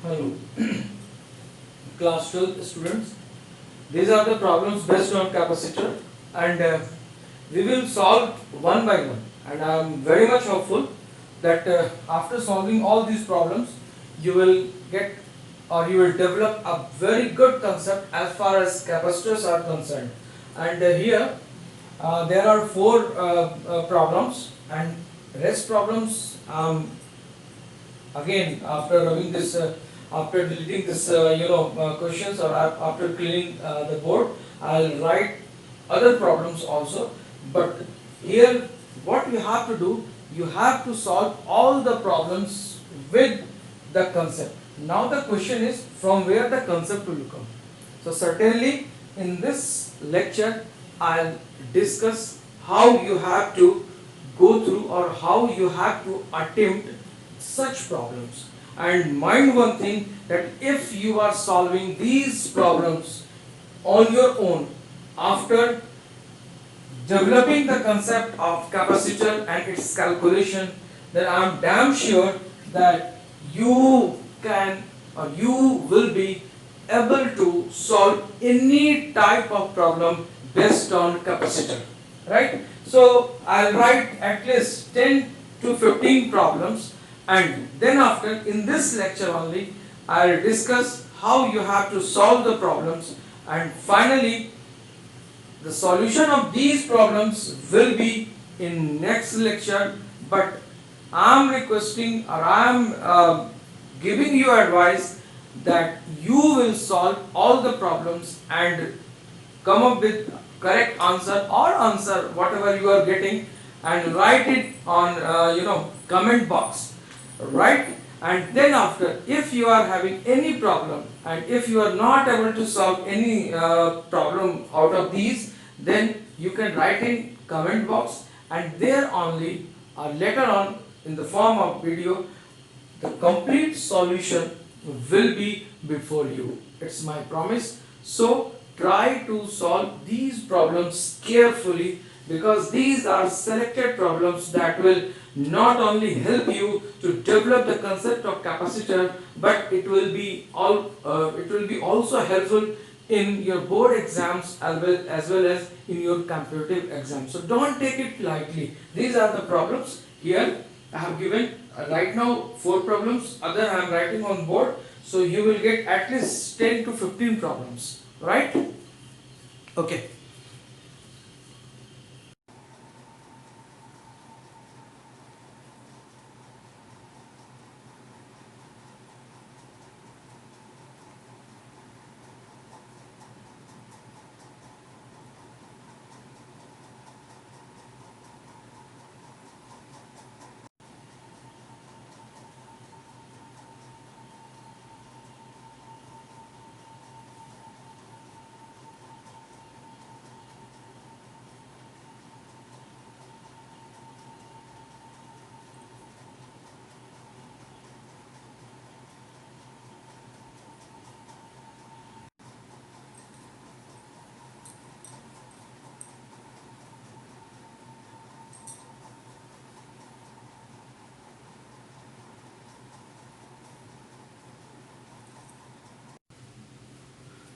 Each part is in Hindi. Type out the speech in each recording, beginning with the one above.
Hello, class 12 students. These are the problems based on capacitor, and we will solve one by one. And I am very much hopeful that after solving all these problems, you will get or you will develop a very good concept as far as capacitors are concerned. And here there are four problems, and rest problems again after rubbing this after deleting this questions, or after cleaning the board, I'll write other problems also. But here what you have to do, you have to solve all the problems with the concept. Now the question is, from where the concept will come. So certainly in this lecture I'll discuss how you have to go through, or how you have to attempt such problems. And mind one thing, that if you are solving these problems on your own after developing the concept of capacitor and its calculation, then I am damn sure that you can, or you will be able to solve any type of problem based on capacitor, right? So I'll write at least 10 to 15 problems, and then after, in this lecture only, I'll discuss how you have to solve the problems, and finally the solution of these problems will be in next lecture. But I am requesting, or I am giving you advice that you will solve all the problems and come up with correct answer, or answer whatever you are getting, and write it on comment box, right? And then after, if you are having any problem, and if you are not able to solve any problem out of these, then you can write in comment box, and there only, or later on in the form of video, the complete solution will be before you. It's my promise. So try to solve these problems carefully, because these are selected problems that will not only help you to develop the concept of capacitor, but it will be also helpful in your board exams, as well as in your competitive exams. So don't take it lightly. These are the problems. Here I have given right now 4 problems, other I am writing on board, so you will get at least 10 to 15 problems, right? Okay.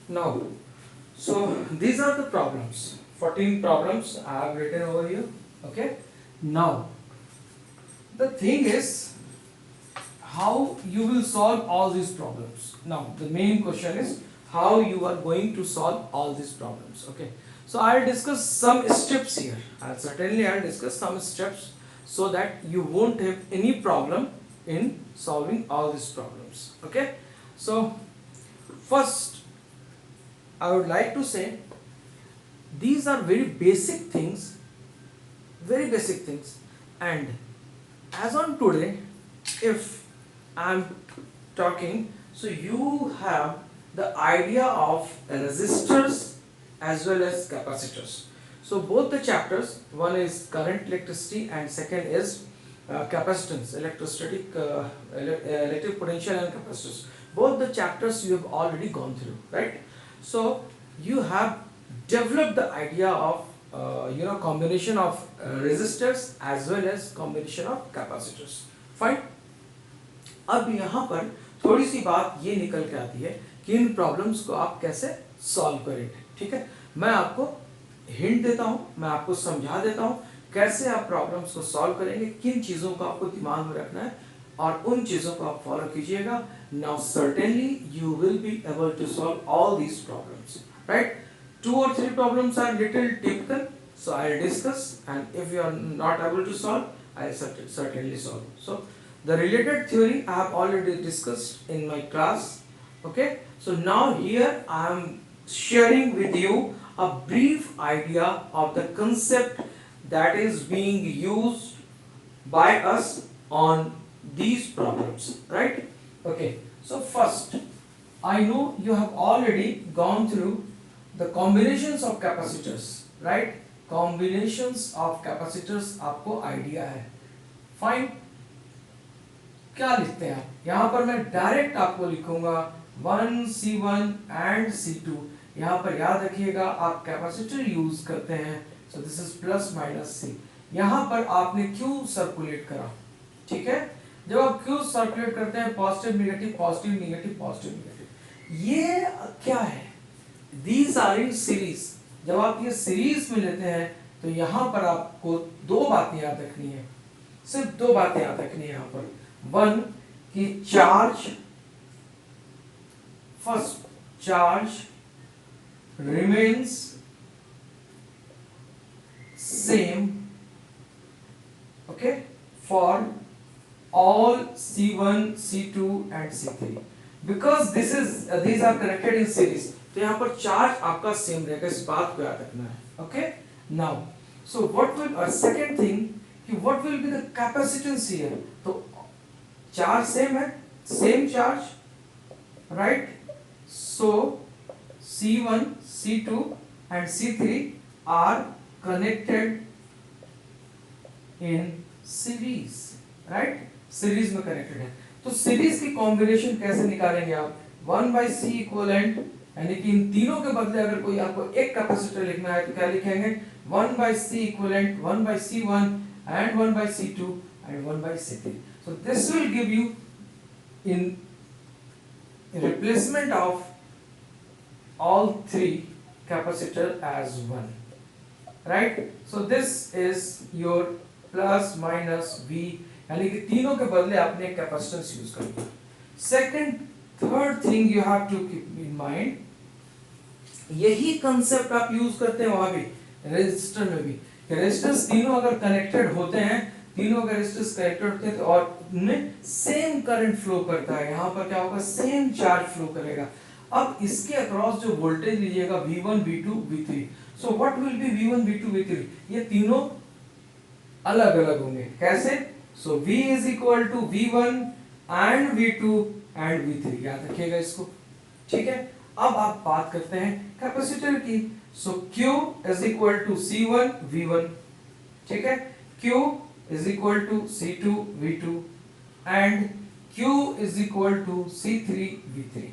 Now, so these are the problems. 14 problems I have written over here. Okay. Now, the thing is, how you will solve all these problems. Now, the main question is how you are going to solve all these problems. Okay. So I'll discuss some steps here. I'll discuss some steps, so that you won't have any problem in solving all these problems. Okay. So first, I would like to say, these are very basic things, and as on today, if I am talking, so you have the idea of resistors as well as capacitors. So both the chapters, one is current electricity and second is capacitance, electric potential and capacitors. Both the chapters you have already gone through, right? So you have developed the idea of combination of resistors as well as combination of capacitors. Fine. अब यहाँ पर थोड़ी सी बात ये निकल के आती है कि इन प्रॉब्लम्स को आप कैसे सॉल्व करेंगे। ठीक है, मैं आपको हिंट देता हूं, मैं आपको समझा देता हूं कैसे आप प्रॉब्लम्स को सॉल्व करेंगे, किन चीजों को आपको दिमाग में रखना है और उन चीजों को आप फॉलो कीजिएगा। Now certainly you will be able to solve all these problems, right. 2 or 3 problems are little typical, so I'll discuss, and if you are not able to solve, I'll certainly solve. So the related theory I have already discussed in my class. Okay, so now here I am sharing with you a brief idea of the concept that is being used by us on these problems, right? Okay, so first, I know you have already gone through the combinations of capacitors, right? Combinations of capacitors आपको idea है। Fine, क्या लिखते हैं आप? यहाँ पर मैं डायरेक्ट आपको लिखूंगा 1C1 and C2। यहाँ पर याद रखिएगा आप कैपेसिटर यूज करते हैं, so this is plus minus C। यहाँ पर आपने Q सर्कुलेट करा, ठीक है। जब आप Q सर्कुलेट करते हैं positive negative positive negative positive negative, ये क्या है? These are in series। जब आप ये सीरीज में लेते हैं तो यहाँ पर आपको दो बातें याद रखनी है, सिर्फ दो बातें याद रखनी है यहाँ पर। वन कि charge, first charge remains same, okay, for all C1, C2 and C3 because this is these are connected in series। तो यहाँ पर चार्ज आपका सेम रहेगा, इस बात को याद रखना है। Okay, now so what will और सेकंड थिंग कि what will be the capacitance here. तो चार्ज सेम है, same charge, right. So C1, C2 and C3 are connected in series, right? Series में कनेक्टेड है। तो सीरीज की कॉम्बिनेशन कैसे निकालेंगे आप? 1/C इक्विवेलेंट, यानी कि इन तीनों के बदले अगर कोई आपको एक कैपेसिटर लिखना है तो क्या लिखेंगे? 1/C equivalent, 1/C1 and 1/C2 and 1/C3। So this will give you in replacement of all three capacitor as one, right? So this is your plus minus V, यानी कि तीनों के बदले आपने कैपेसिटेंस यूज कर दिया। Second third thing you have to keep in mind, यही कंसेप्ट आप यूज करते हैं वहां भी रेजिस्टर में भी। रेजिस्टर्स तीनों अगर कनेक्टेड होते हैं, तीनों अगर रेजिस्टर्स कनेक्टेड होते हैं तो और उनमें सेम करंट फ्लो करता है, यहाँ पर क्या होगा? सेम चार्ज फ्लो करेगा। अब इसके अक्रॉस जो वोल्टेज लीजिएगा V1, V2, V3, so what will be V1, V2, V3? ये तीनों अलग अलग होंगे। कैसे? सो V is equal to V1 and V2 and V3, याद रखिएगा इसको, ठीक है। अब आप बात करते हैं कैपेसिटर की। सो Q is equal to C1 V1, ठीक है, Q is equal to C2 V2 and Q is equal to C3 V3।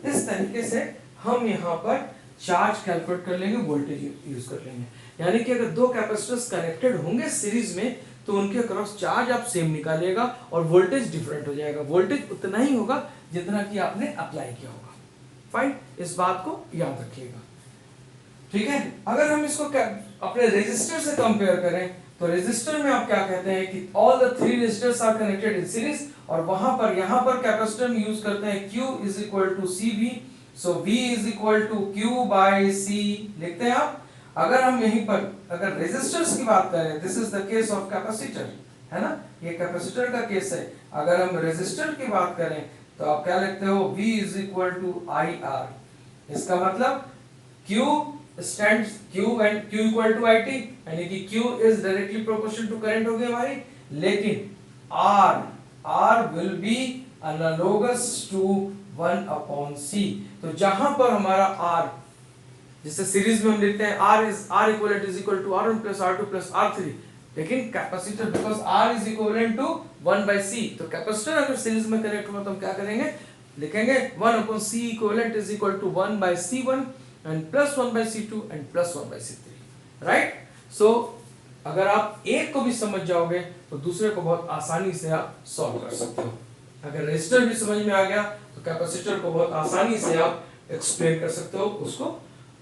इस तरीके से हम यहाँ पर चार्ज कैलकुलेट कर लेंगे, वोल्टेज यूज कर लेंगे। यानी कि अगर दो कैपेसिटर्स कनेक्टेड होंगे सीरीज में तो उनके अक्रॉस चार्ज आप सेम निकालिएगा और वोल्टेज डिफरेंट हो जाएगा। वोल्टेज उतना ही होगा जितना कि आपने अप्लाई किया होगा। फाइन, इस बात को याद रखिएगा, ठीक है। अगर हम इसको अपने रेजिस्टर से कंपेयर करें तो रेजिस्टर में आप क्या कहते हैं कि all the three resistors are connected in series, और वहां पर यहां पर कैपेसिटर में यूज करते हैं Q is equal to CV, so V is equal to Q by C लिखते हैं आप। अगर हम यहीं पर अगर रेजिस्टर्स की बात करें, this is the case of capacitor, है ना, ये कैपेसिटर का केस है। अगर हम रेजिस्टर की बात करें तो आप क्या लिखते हो? V is equal to IR। इसका मतलब Q stands Q and Q equal to IT, यानी कि Q is directly proportional to current होगी हमारी, लेकिन R will be analogous to 1/C। तो जहां पर हमारा R, जिससे सीरीज में हम लिखते हैं R equivalent is equal to R1 plus R2 plus R3, लेकिन capacitor because R is equivalent to 1/C, तो कैपेसिटर अगर सीरीज में कनेक्ट हुआ तो हम क्या करेंगे? लिखेंगे 1/C equivalent is equal to 1/C1 and plus 1/C2 and plus 1/C3, right. So अगर आप एक को भी समझ जाओगे तो दूसरे को बहुत आसानी से आप सॉल्व कर सकते हो। अगर रेजिस्टर भी समझ में आ गया तो कैपेसिटर को बहुत आसानी से आप एक्सप्लेन कर सकते हो, उसको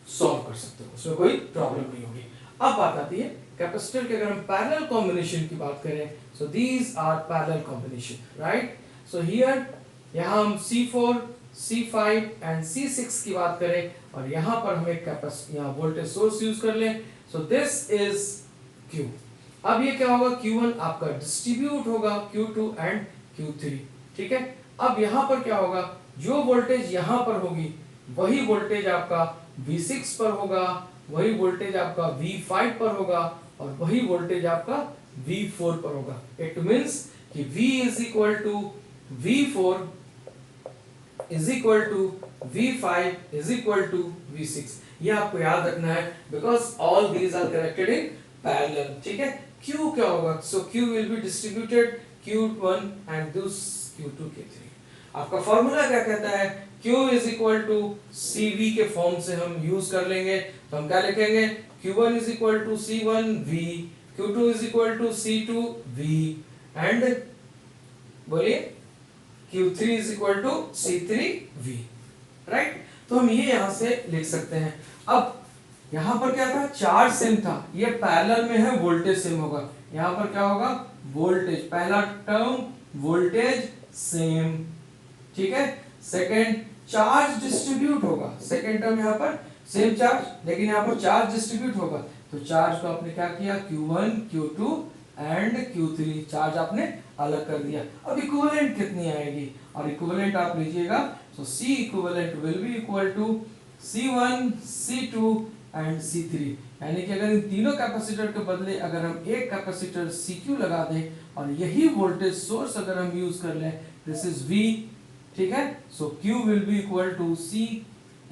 सॉल्व कर सकते हो, उसमें कोई प्रॉब्लम नहीं होगी। अब बात आती है कैपेसिटर के, अगर हम पैरेलल कॉम्बिनेशन की बात करें, so these are parallel combination, right. So here यहाँ हम C4, C5 एंड C6 की बात करें और यहाँ पर हम एक यहाँ वोल्टेज सोर्स यूज कर लें, सो दिस इज Q। अब ये क्या होगा, Q1 आपका डिस्ट्रीब्यूट होगा Q2 एंड Q3, ठीक है। अब यहाँ पर क्या होगा, जो वोल्टेज यहाँ पर होगी वही वोल्टेज आपका V6 पर होगा, वही वोल्टेज आपका V5 पर होगा और वही वोल्टेज आपका V4 पर होगा। इट मींस कि V is equal to V4 is equal to V5 is equal to V6। ये आपको याद रखना है because all these are connected in parallel, ठीक है। Q क्या होगा, so Q will be distributed Q1 and this Q2 Q3। आपका फॉर्मूला क्या कहता है, Q is equal to CV के फॉर्म से हम यूज कर लेंगे, तो हम क्या लिखेंगे, Q1 is equal to C1V, Q2 is equal to C2V and बोलिए Q3 is equal to C3V, right. तो हम ये यहां से लिख सकते हैं। अब यहां पर क्या था, चार्ज सेम था, ये पैरेलल में है, वोल्टेज सेम होगा। यहां पर क्या होगा, वोल्टेज, पहला टर्म वोल्टेज सेम, ठीक है। सेकंड चार्ज डिस्ट्रीब्यूट होगा, सेकंड टर्म यहाँ पर सेम चार्ज, लेकिन यहाँ पर चार्ज डिस्ट्रीब्यूट होगा, तो चार्ज को आपने क्या किया, Q1 Q2 and Q3 charge आपने अलग कर दिया। अब इक्विवेलेंट कितनी आएगी, और इक्विवेलेंट आप लीजिएगा, so C equivalent will be equal to C1 C2 and C3, यानी कि अगर इन तीनों कैपेसिटर के बदले अगर हम एक कैपेसिटर CQ लगा दें और यही वोल्टेज सोर्स अगर हम यूज कर लें, दिस इज V, ठीक है। So Q will be equal to C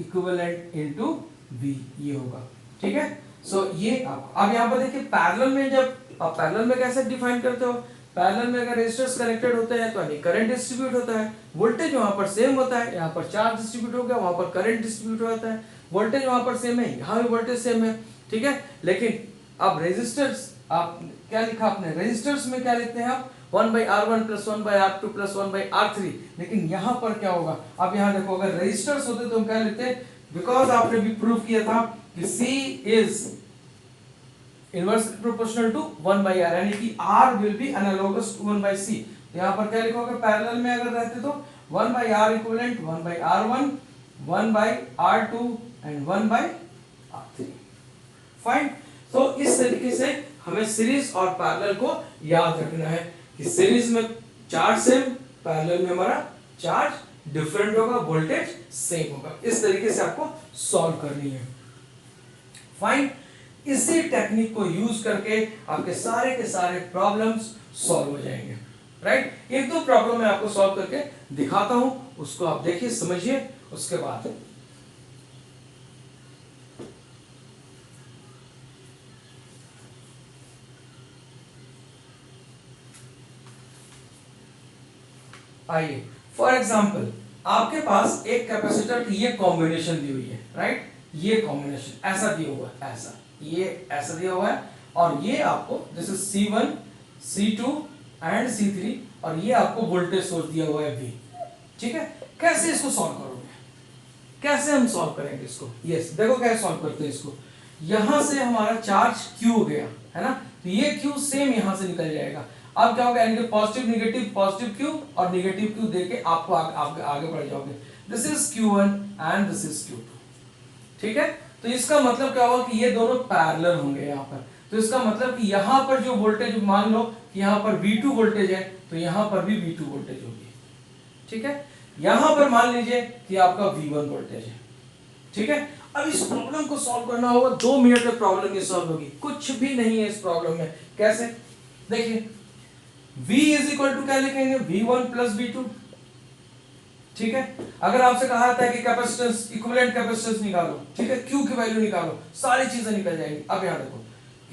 equivalent into V, ये होगा, ठीक है। सो ये अब यहाँ पर देखिए पैरेलल में, जब आप पैरेलल में कैसे डिफाइन करते हो, पैरेलल में अगर रेजिस्टर्स कनेक्टेड होते हैं तो यानी करंट डिस्ट्रीब्यूट होता है, वोल्टेज वहां पर सेम होता है, यहाँ पर चार्ज डिस्ट्रीब्यूट हो गया, वहां पर करंट डिस्ट्रीब्यूट होता है, वोल्टेज वहां पर सेम है, यहाँ भी वोल्टेज सेम है, ठीक है। लेकिन अब रेजिस्टर्स, आप क्या लिखा आपने, रेजिस्टर्स में क्या लिखते हैं आप, 1/R1 + 1/R2 + 1/R3, लेकिन यहाँ पर क्या होगा, अब यहाँ देखो, अगर रेजिस्टर्स होते तो हम क्या लिखते, बिकॉज आपने भी प्रूव किया था कि C is inversely proportional to 1/R, यानी कि R will be analogous to 1/C। तो यहाँ पर क्या लिखोगे, पैरेलल में अगर रहते तो 1/R equivalent 1/R1 1/R2 and 1/R3, fine. तो इस तरीके से हमें सीरीज और पैरेलल को याद रखना है कि सीरीज में चार्ज सेम, पैरेलल में हमारा चार्ज डिफरेंट होगा, वोल्टेज सेम होगा। इस तरीके से आपको सॉल्व करनी है, फाइन। इसी टेक्निक को यूज करके आपके सारे के सारे प्रॉब्लम्स सॉल्व हो जाएंगे, राइट। एक दो प्रॉब्लम मैं आपको सॉल्व करके दिखाता हूं, उसको आप देखिए, समझिए, उसके बाद आइए। फॉर एग्जाम्पल आपके पास एक कैपेसिटर की ये कॉम्बिनेशन दी हुई है, राइट। ये कॉम्बिनेशन ऐसा दिया हुआ है, ऐसा, ये ऐसा दिया हुआ है, और ये आपको this is C1 C2 and C3, और ये आपको वोल्टेज सोर्स दिया हुआ है V, ठीक है। कैसे इसको सॉल्व करोगे, कैसे हम सॉल्व करेंगे इसको, यस देखो कैसे सॉल्व करते हैं इसको। यहां से हमारा चार्ज Q गया है ना, तो ये Q सेम यहां से निकल जाएगा। अब क्या होगा, यानी कि पॉजिटिव नेगेटिव, पॉजिटिव Q और नेगेटिव Q देके आपको आगे बढ़ जाओगे। This is Q1 and this is Q2, ठीक है। तो इसका मतलब क्या होगा कि ये दोनों पैरेलल होंगे यहाँ पर, तो इसका मतलब कि यहाँ पर जो वोल्टेज, मान लो कि यहाँ पर V2 वोल्टेज है, तो यहाँ पर भी V2 वोल्टेज होगी, ठीक है। यहाँ पर मान लीजिए कि आपका V1 वोल्टेज है, ठीक है। अब इस प्रॉब्लम को सॉल्व करना होगा, 2 मिनट में प्रॉब्लम ये सॉल्व होगी, कुछ भी नहीं है इस प्रॉब्लम में। कैसे, देखिए V इज इक्वल टू क्या लिखेंगे, V1 + V2, ठीक है। अगर आपसे कहा जाता है कि कैपेसिटेंस, इक्विवेलेंट कैपेसिटेंस निकालो, ठीक है, Q की वैल्यू निकालो, सारी चीजें निकल जाएंगी। अब यहाँ देखो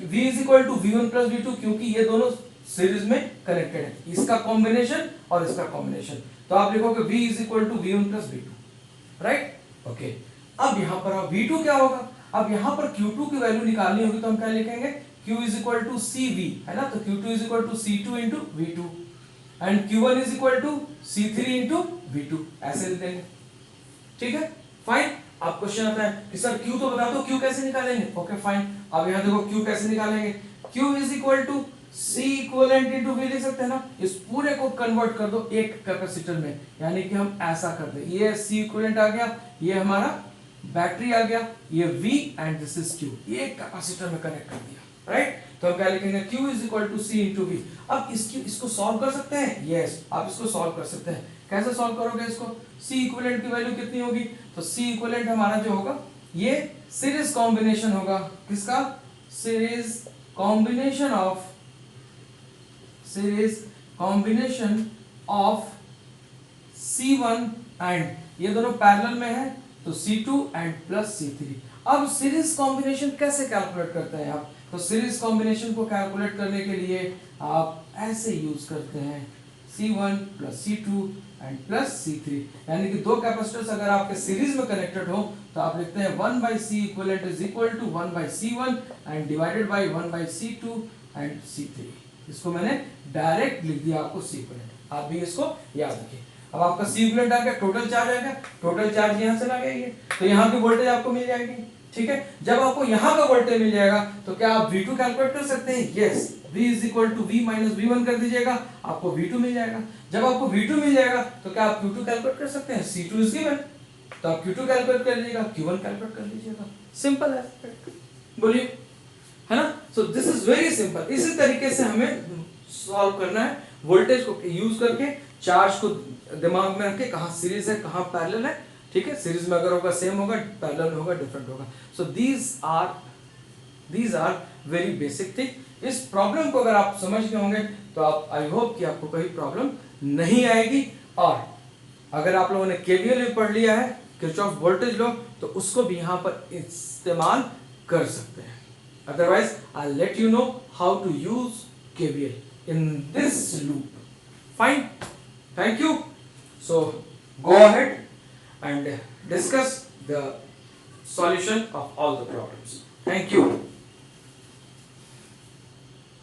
V is equal to V1 + V2, क्योंकि ये दोनों सीरीज में कनेक्टेड है, इसका कॉम्बिनेशन और इसका कॉम्बिनेशन, तो आप लिखोगे V is equal to V1 + V2, right, okay. अब यहाँ पर V2 क्या होगा, अब यहाँ पर Q2 की वैल्यू निकालनी होगी, तो हम क्या लिखेंगे, Q is equal to CV, है ना, तो Q2 is equal to C2 × V2, and Q1 is equal to C3 into V2, ऐसे लिख देंगे। ठीक है, फाइन। अब क्वेश्चन आता है कि सर Q तो बता दो, Q कैसे निकालेंगे? ओके फाइन, अब यहाँ देखो Q कैसे निकालेंगे। Q is equal to C equivalent into V लिख सकते हैं ना। इस पूरे को कन्वर्ट कर दो एक कैपेसिटर में, यानी कि हम ऐसा कर दे, ये C इक्विवेलेंट आ गया, ये हमारा बैटरी आ गया, ये V and this is Q, ये कैपेसिटर में कनेक्ट कर दिया, राइट। तो हम क्या लिखेंगे, Q is equal to C into V। अब इसको सॉल्व कर सकते हैं, यस आप इसको सॉल्व कर सकते हैं। कैसे सॉल्व करोगे इसको? C इक्विवेलेंट की वैल्यू कितनी होगी? तो C इक्विवेलेंट हमारा जो होगा, ये सीरीज कॉम्बिनेशन होगा, किसका? Series combination of C1 and ये दोनों पैरेलल में है, तो C2 एंड प्लस C3। अब सीरीज कॉम्बिनेशन कैसे कैलकुलेट करते हैं आप? तो सीरीज कॉम्बिनेशन को कैलकुलेट करने के लिए आप ऐसे यूज करते हैं, C1 plus C2 and plus C3, यानी कि दो कैपेसिटर्स अगर आपके सीरीज में कनेक्टेड हो तो आप लिखते हैं 1/C equivalent is equal to 1/C1 and divided by 1/C2 and C3। इसको मैंने डायरेक्ट लिख दिया आपको C इक्विवेलेंट, आप भी इसको याद रखिए। अब आपका C इक्विवेलेंट आ गया, टोटल चार्ज आ गया, टोटल चार्ज यहाँ चला गया ये, तो यहाँ की वोल्टेज आपको मिल जाएगी। ठीक है, जब आपको यहाँ का वोल्टेज मिल जाएगा तो क्या आप V2 कैलकुलेट कर सकते हैं? Yes, V is equal to V minus V1 कर दीजिएगा, आपको V2 मिल जाएगा। जब आपको V2 मिल जाएगा तो क्या आप Q2 कैलकुलेट कर सकते हैं? C2 इज गिवन, तो आप Q2 कैलकुलेट कर लीजिएगा, Q1 कैलकुलेट कर लीजिएगा, सिंपल है, बोलिए, है ना। So this is very simple. इसी तरीके से हमें सॉल्व करना है, वोल्टेज को यूज करके, चार्ज को दिमाग में रखे, कहाँ सीरीज है कहाँ पैरेलल है। ठीक है, सीरीज में अगर होगा सेम होगा, पैरेलल में होगा डिफरेंट होगा। So these are very basic thing. इस प्रॉब्लम को अगर आप समझ गए होंगे तो आप, आई होप कि आपको कोई प्रॉब्लम नहीं आएगी। और अगर आप लोगों ने केवीएल भी पढ़ लिया है, किरचॉफ वोल्टेज लॉ, तो उसको भी यहाँ पर इस्तेमाल कर सकते हैं। Otherwise, I'll let you know how to use KVL in this loop. Fine. Thank you. So go ahead and discuss the solution of all the problems. Thank you.